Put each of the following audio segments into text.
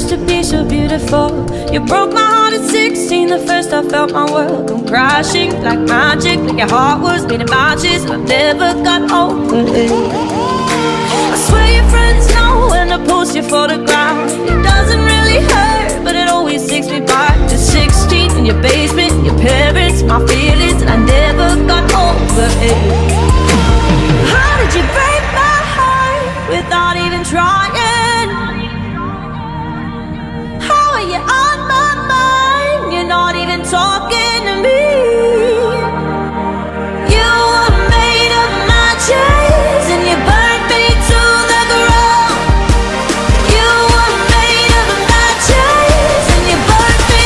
To be so beautiful. You broke my heart at 16. The first I felt my world come crashing like magic. Like your heart was made of matches, and I never got over it. I swear your friends know when I post your photograph. It doesn't really hurt, but it always takes me back to 16 in your basement, your parents, my feelings, and I never got over it. How did you break my heart without even trying? You're on my mind, you're not even talking to me. You were made of matches and you burned me to the ground. You were made of matches and you burned me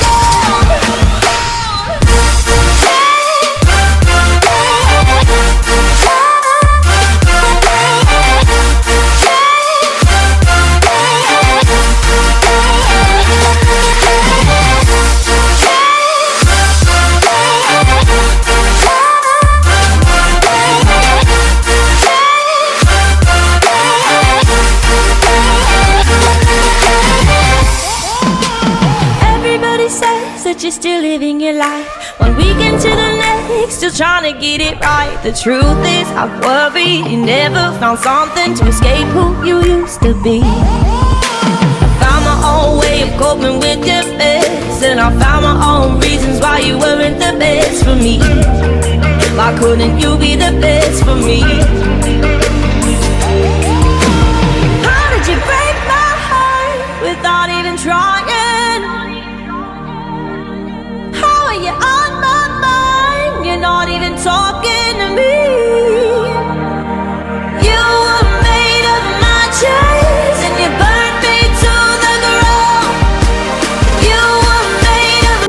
down. You're still living your life, one weekend to the next, still trying to get it right. The truth is, I worry you never found something to escape who you used to be. I found my own way of coping with your mess, and I found my own reasons why you weren't the best for me. Why couldn't you be the best for me? How did you break my heart without even trying? You're on my mind, you're not even talking to me. You were made of matches and you burned me to the ground. You were made of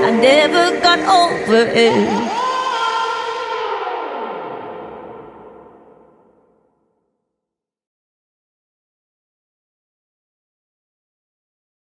I never got over it.